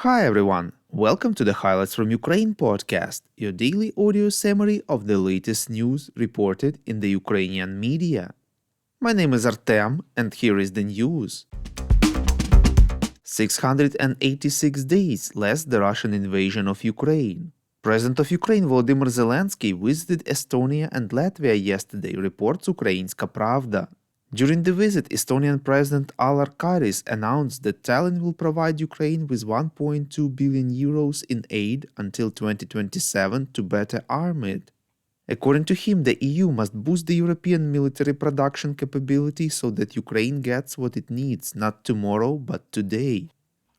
Hi everyone, welcome to the Highlights from Ukraine podcast, your daily audio summary of the latest news reported in the Ukrainian media. My name is Artem, and here is the news. 686 days left the Russian invasion of Ukraine. President of Ukraine Volodymyr Zelenskyy visited Estonia and Latvia yesterday, reports Ukrainska Pravda. During the visit, Estonian President Alar Karis announced that Tallinn will provide Ukraine with 1.2 billion euros in aid until 2027 to better arm it. According to him, the EU must boost the European military production capability so that Ukraine gets what it needs, not tomorrow, but today.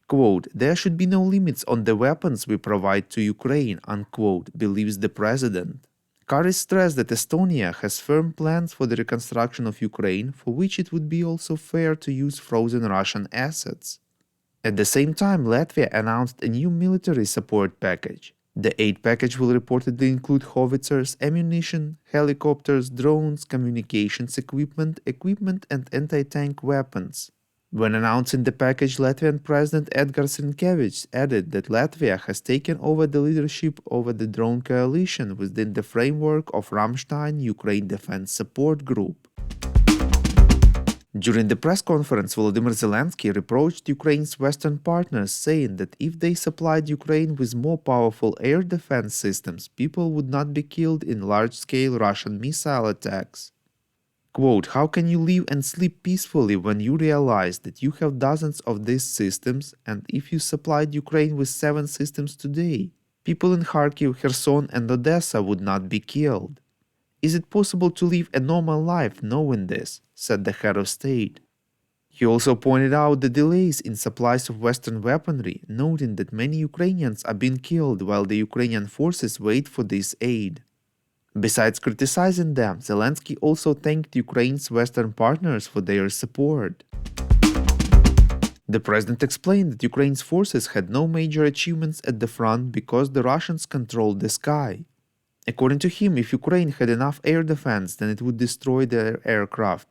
Quote, "There should be no limits on the weapons we provide to Ukraine," unquote, believes the president. Karis stressed that Estonia has firm plans for the reconstruction of Ukraine, for which it would be also fair to use frozen Russian assets. At the same time, Latvia announced a new military support package. The aid package will reportedly include howitzers, ammunition, helicopters, drones, communications equipment, and anti-tank weapons. When announcing the package, Latvian President Edgars Rinkēvičs added that Latvia has taken over the leadership over the drone coalition within the framework of Ramstein Ukraine Defense Support Group. During the press conference, Volodymyr Zelenskyy reproached Ukraine's Western partners, saying that if they supplied Ukraine with more powerful air defense systems, people would not be killed in large-scale Russian missile attacks. Quote, "How can you live and sleep peacefully when you realize that you have dozens of these systems, and if you supplied Ukraine with 7 systems today, people in Kharkiv, Kherson and Odessa would not be killed? Is it possible to live a normal life knowing this?" said the head of state. He also pointed out the delays in supplies of Western weaponry, noting that many Ukrainians are being killed while the Ukrainian forces wait for this aid. Besides criticizing them, Zelenskyy also thanked Ukraine's Western partners for their support. The president explained that Ukraine's forces had no major achievements at the front because the Russians controlled the sky. According to him, if Ukraine had enough air defense, then it would destroy their aircraft.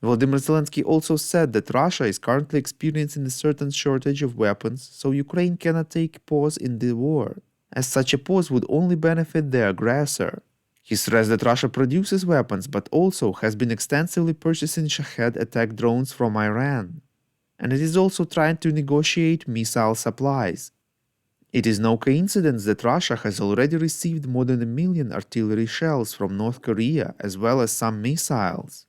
Volodymyr Zelenskyy also said that Russia is currently experiencing a certain shortage of weapons, so Ukraine cannot take a pause in the war, as such a pause would only benefit the aggressor. He stressed that Russia produces weapons but also has been extensively purchasing Shahed attack drones from Iran, and it is also trying to negotiate missile supplies. It is no coincidence that Russia has already received more than 1 million artillery shells from North Korea as well as some missiles.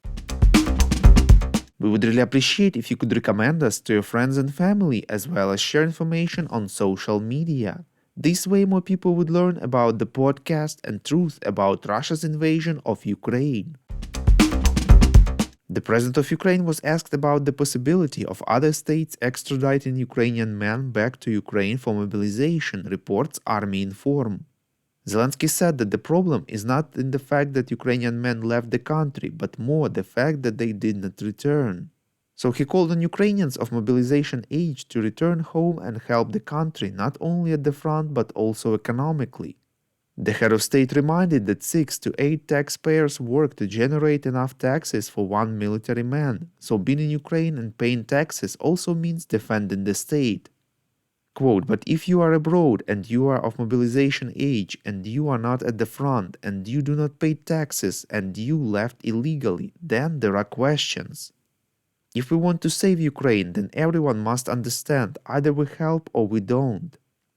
We would really appreciate if you could recommend us to your friends and family as well as share information on social media. This way more people would learn about the podcast and truth about Russia's invasion of Ukraine. The president of Ukraine was asked about the possibility of other states extraditing Ukrainian men back to Ukraine for mobilization, reports Army-Inform. Zelenskyy said that the problem is not in the fact that Ukrainian men left the country, but more the fact that they did not return. So he called on Ukrainians of mobilization age to return home and help the country not only at the front but also economically. The head of state reminded that 6 to 8 taxpayers work to generate enough taxes for one military man, so being in Ukraine and paying taxes also means defending the state. Quote, "But if you are abroad and you are of mobilization age and you are not at the front and you do not pay taxes and you left illegally, then there are questions. If we want to save Ukraine, then everyone must understand either we help or we don't.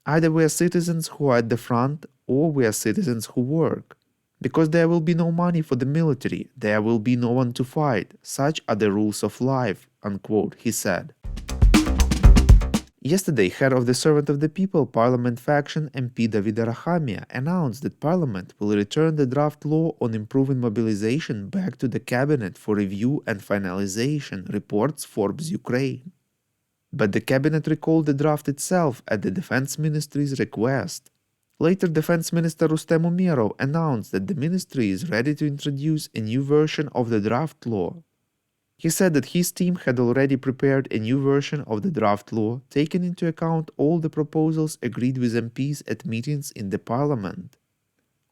Either we are citizens who are at the front or we are citizens who work. Because there will be no money for the military, there will be no one to fight. Such are the rules of life," unquote, he said. Yesterday, head of the Servant of the People Parliament faction MP David Arahamian announced that Parliament will return the draft law on improving mobilization back to the cabinet for review and finalization, reports Forbes Ukraine. But the cabinet recalled the draft itself at the Defense Ministry's request. Later, Defense Minister Rustem Umerov announced that the ministry is ready to introduce a new version of the draft law. He said that his team had already prepared a new version of the draft law, taking into account all the proposals agreed with MPs at meetings in the parliament.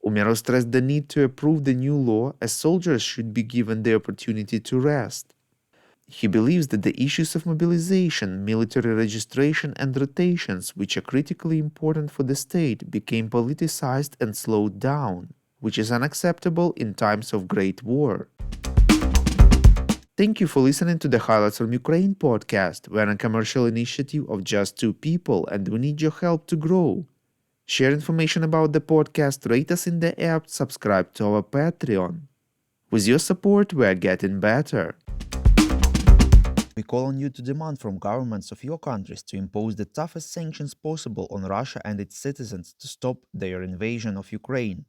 Umerov stressed the need to approve the new law, as soldiers should be given the opportunity to rest. He believes that the issues of mobilization, military registration, and rotations, which are critically important for the state, became politicized and slowed down, which is unacceptable in times of great war. Thank you for listening to the Highlights from Ukraine podcast. We're a commercial initiative of just two people and we need your help to grow. Share information about the podcast, rate us in the app, subscribe to our Patreon. With your support, we're getting better. We call on you to demand from governments of your countries to impose the toughest sanctions possible on Russia and its citizens to stop their invasion of Ukraine.